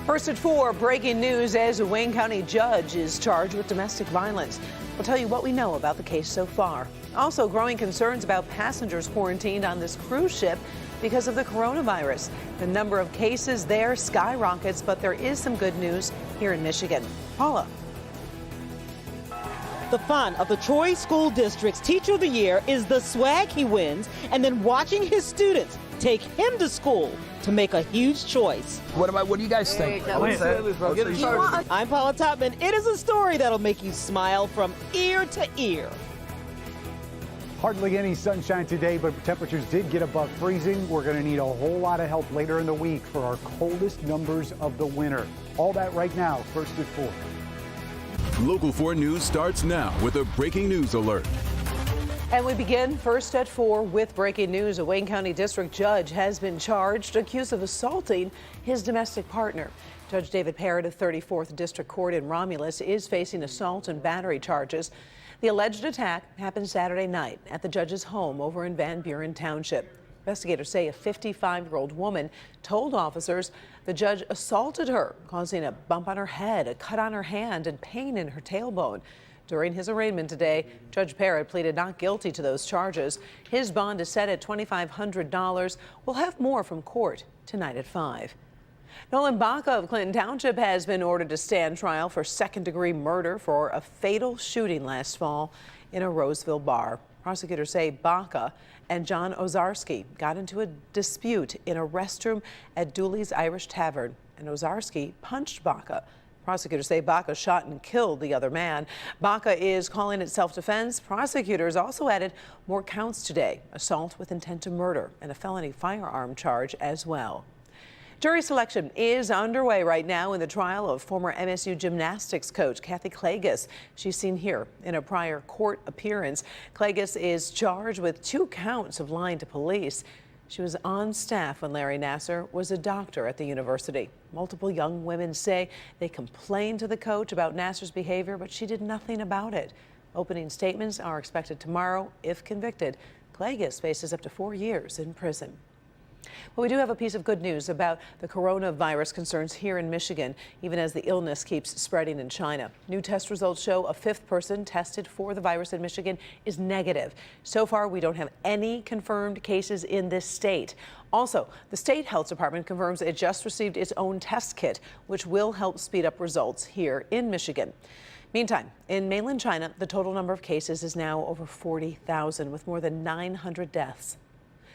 First at 4, breaking news as a Wayne County judge is charged with domestic violence. We'll tell you what we know about the case so far. Also, growing concerns about passengers quarantined on this cruise ship because of the coronavirus. The number of cases there skyrockets, but there is some good news here in Michigan. Paula. The fun of the Troy School District's Teacher of the Year is the swag he wins and then watching his students take him to school to make a huge choice. What do you guys think? I'm Paula Topman. It is a story that'll make you smile from ear to ear. Hardly any sunshine today, but temperatures did get above freezing. We're going to need a whole lot of help later in the week for our coldest numbers of the winter. All that right now, first at 4. Local 4 News starts now with a breaking news alert. And we begin first at 4 with breaking news. A Wayne County District judge has been charged, accused of assaulting his domestic partner. Judge David Parrott of 34th District Court in Romulus is facing assault and battery charges. The alleged attack happened Saturday night at the judge's home over in Van Buren Township. Investigators say a 55-year-old woman told officers the judge assaulted her, causing a bump on her head, a cut on her hand, and pain in her tailbone. During his arraignment today, Judge Parrott pleaded not guilty to those charges. His bond is set at $2,500. We'll have more from court tonight at 5. Nolan Baca of Clinton Township has been ordered to stand trial for second-degree murder for a fatal shooting last fall in a Roseville bar. Prosecutors say Baca and John Ozarski got into a dispute in a restroom at Dooley's Irish Tavern, and Ozarski punched Baca. Prosecutors say Baca shot and killed the other man. Baca is calling it self-defense. Prosecutors also added more counts today: assault with intent to murder and a felony firearm charge as well. Jury selection is underway right now in the trial of former MSU gymnastics coach Kathy Klages. She's seen here in a prior court appearance. Klages is charged with 2 counts of lying to police. She was on staff when Larry Nassar was a doctor at the university. Multiple young women say they complained to the coach about Nassar's behavior, but she did nothing about it. Opening statements are expected tomorrow. If convicted, Klages faces up to 4 years in prison. Well, we do have a piece of good news about the coronavirus concerns here in Michigan, even as the illness keeps spreading in China. New test results show a 5th person tested for the virus in Michigan is negative. So far, we don't have any confirmed cases in this state. Also, the state health department confirms it just received its own test kit, which will help speed up results here in Michigan. Meantime, in mainland China, the total number of cases is now over 40,000, with more than 900 deaths.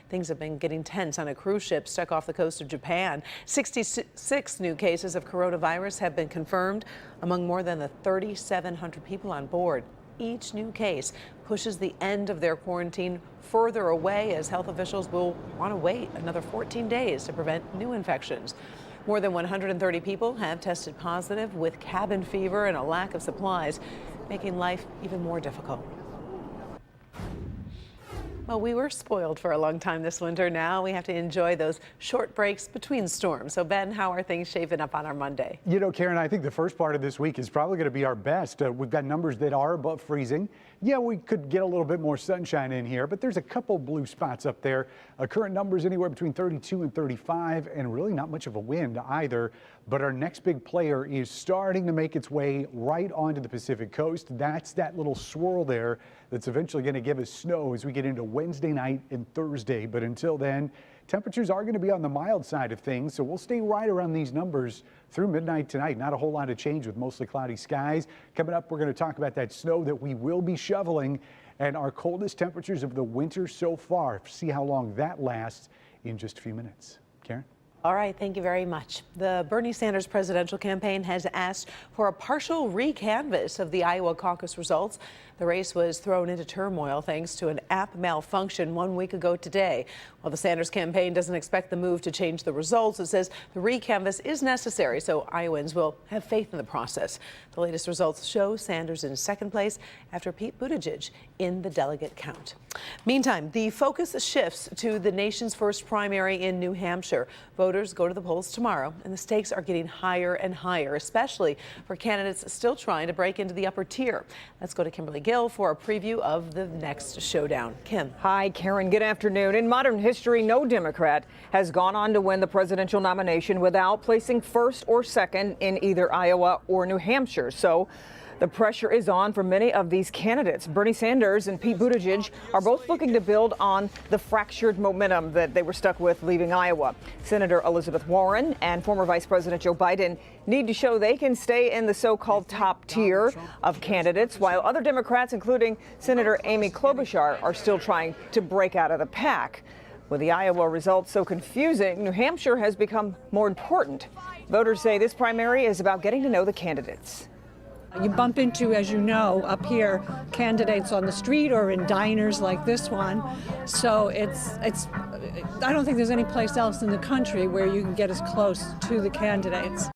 Things have been getting tense on a cruise ship stuck off the coast of Japan. 66 new cases of coronavirus have been confirmed among more than the 3,700 people on board. Each new case pushes the end of their quarantine further away, as health officials will want to wait another 14 days to prevent new infections. More than 130 people have tested positive, with cabin fever and a lack of supplies, making life even more difficult. Well, we were spoiled for a long time this winter. Now we have to enjoy those short breaks between storms. So, Ben, how are things shaping up on our Monday? You know, Karen, I think the first part of this week is probably going to be our best. We've got numbers that are above freezing. Yeah, we could get a little bit more sunshine in here, but there's a couple blue spots up there. Current numbers anywhere between 32 and 35, and really not much of a wind either. But our next big player is starting to make its way right onto the Pacific coast. That's that little swirl there that's eventually going to give us snow as we get into Wednesday night and Thursday. But until then, temperatures are going to be on the mild side of things, so we'll stay right around these numbers through midnight tonight. Not a whole lot of change with mostly cloudy skies. Coming up, we're going to talk about that snow that we will be shoveling and our coldest temperatures of the winter so far. See how long that lasts in just a few minutes. Karen? All right, thank you very much. The Bernie Sanders presidential campaign has asked for a partial re-canvass of the Iowa caucus results. The race was thrown into turmoil thanks to an app malfunction 1 week ago today. While the Sanders campaign doesn't expect the move to change the results, it says the re-canvass is necessary so Iowans will have faith in the process. The latest results show Sanders in second place after Pete Buttigieg in the delegate count. Meantime, the focus shifts to the nation's first primary in New Hampshire. Voters Voters go to the polls tomorrow, and the stakes are getting higher and higher, especially for candidates still trying to break into the upper tier. Let's go to Kimberly Gill for a preview of the next showdown. Kim. Hi, Karen. Good afternoon. In modern history, no Democrat has gone on to win the presidential nomination without placing first or second in either Iowa or New Hampshire. So the pressure is on for many of these candidates. Bernie Sanders and Pete Buttigieg are both looking to build on the fractured momentum that they were stuck with leaving Iowa. Senator Elizabeth Warren and former Vice President Joe Biden need to show they can stay in the so-called top tier of candidates, while other Democrats, including Senator Amy Klobuchar, are still trying to break out of the pack. With the Iowa results so confusing, New Hampshire has become more important. Voters say this primary is about getting to know the candidates. You bump into, as you know, up here, candidates on the street or in diners like this one. So I don't think there's any place else in the country where you can get as close to the candidates.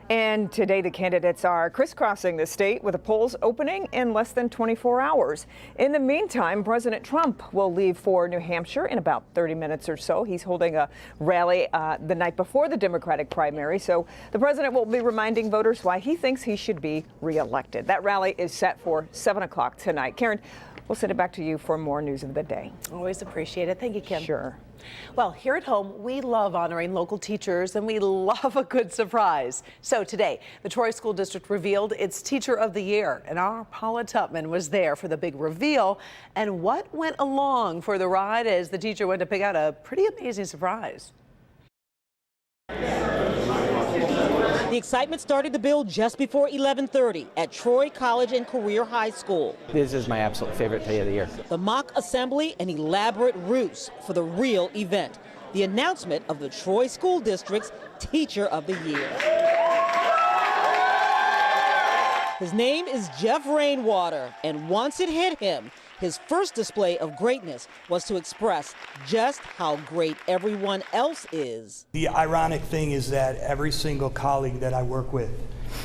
And today the candidates are crisscrossing the state with the polls opening in less than 24 hours. In the meantime, President Trump will leave for New Hampshire in about 30 minutes or so. He's holding a rally the night before the Democratic primary. So the president will be reminding voters why he thinks he should be reelected. That rally is set for 7 o'clock tonight. Karen, we'll send it back to you for more news of the day. Always appreciate it. Thank you, Kim. Sure. Well, here at home, we love honoring local teachers, and we love a good surprise. So today, the Troy School District revealed its Teacher of the Year, and our Paula Tupman was there for the big reveal. And what went along for the ride as the teacher went to pick out a pretty amazing surprise. The excitement started to build just before 11:30 at Troy College and Career High School. This is my absolute favorite day of the year. The mock assembly, an elaborate ruse for the real event, the announcement of the Troy School District's Teacher of the Year. His name is Jeff Rainwater, and once it hit him, his first display of greatness was to express just how great everyone else is. The ironic thing is that every single colleague that I work with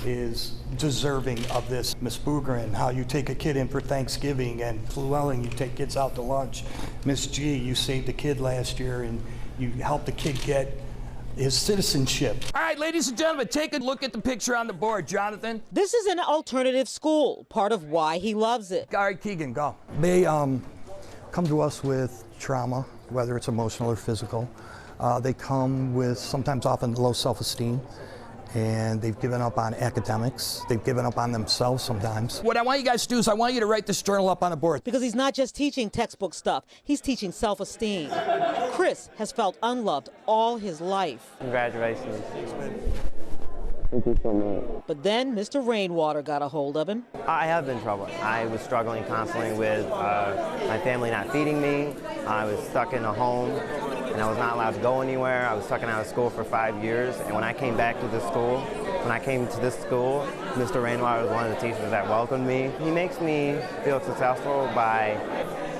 is deserving of this. Miss Boogerin, how you take a kid in for Thanksgiving, and Llewellyn, you take kids out to lunch. Miss G, you saved a kid last year and you helped the kid get his citizenship. All right, ladies and gentlemen, take a look at the picture on the board, Jonathan. This is an alternative school, part of why he loves it. All right, Keegan, go. They come to us with trauma, whether it's emotional or physical. They come with sometimes often low self-esteem, and they've given up on academics. They've given up on themselves sometimes. What I want you guys to do is I want you to write this journal up on the board. Because he's not just teaching textbook stuff, he's teaching self-esteem. Chris has felt unloved all his life. Congratulations. Thank you so much. But then Mr. Rainwater got a hold of him. I have been in trouble. I was struggling constantly with my family not feeding me. I was stuck in a home, and I was not allowed to go anywhere. I was stuck out of school for 5 years, and when I came back to this school, Mr. Rainwater was one of the teachers that welcomed me. He makes me feel successful by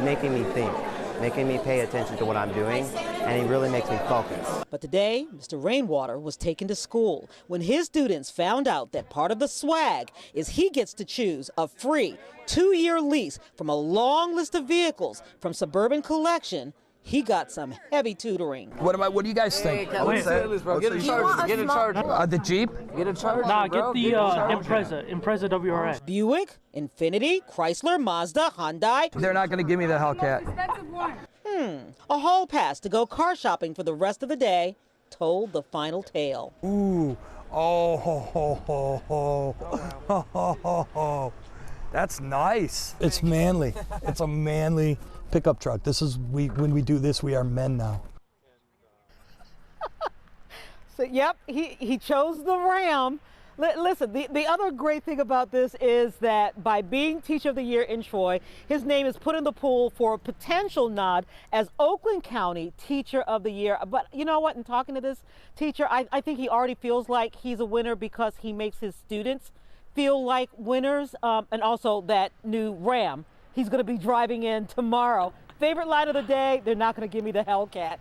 making me think, making me pay attention to what I'm doing, and he really makes me focus. But today, Mr. Rainwater was taken to school when his students found out that part of the swag is he gets to choose a free 2-year lease from a long list of vehicles from Suburban Collection. He got some heavy tutoring. What do you guys think? Get in charge. Get in charge. The Jeep? Get in charge. Nah, get the Impreza WRX. Buick, Infiniti, Chrysler, Mazda, Hyundai. They're not going to give me the Hellcat. A hall pass to go car shopping for the rest of the day told the final tale. Ooh, oh, ho, ho, ho, ho. Ho, ho, ho, ho. That's nice. It's manly. It's a manly pickup truck. This is, when we do this, we are men now. So, yep, he chose the Ram. Listen, the other great thing about this is that by being Teacher of the Year in Troy, his name is put in the pool for a potential nod as Oakland County Teacher of the Year. But you know what, in talking to this teacher, I think he already feels like he's a winner because he makes his students feel like winners, and also that new Ram he's going to be driving in tomorrow. Favorite line of the day, they're not going to give me the Hellcat.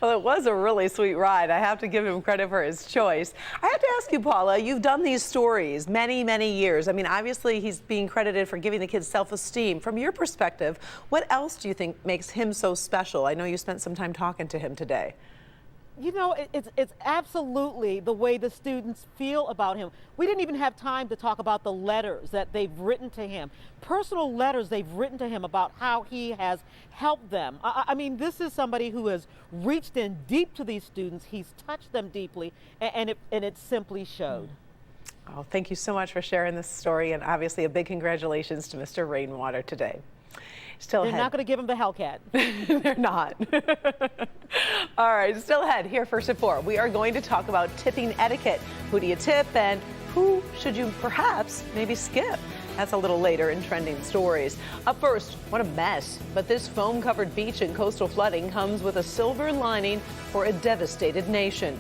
Well, it was a really sweet ride. I have to give him credit for his choice. I have to ask you, Paula, you've done these stories many, many years. I mean, obviously, he's being credited for giving the kids self-esteem. From your perspective, what else do you think makes him so special? I know you spent some time talking to him today. You know, it's absolutely the way the students feel about him. We didn't even have time to talk about the letters that they've written to him, personal letters they've written to him about how he has helped them. I mean, this is somebody who has reached in deep to these students. He's touched them deeply, and it simply showed. Oh, thank you so much for sharing this story, and obviously a big congratulations to Mr. Rainwater today. Still They're ahead. not going to give him the Hellcat. They're not. All right, still ahead here first at 4. We are going to talk about tipping etiquette. Who do you tip and who should you perhaps maybe skip? That's a little later in trending stories. Up first, what a mess. But this foam-covered beach and coastal flooding comes with a silver lining for a devastated nation.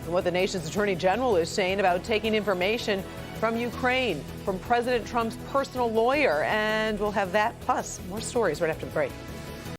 And what the nation's attorney general is saying about taking information from Ukraine, from President Trump's personal lawyer. And we'll have that plus more stories right after the break.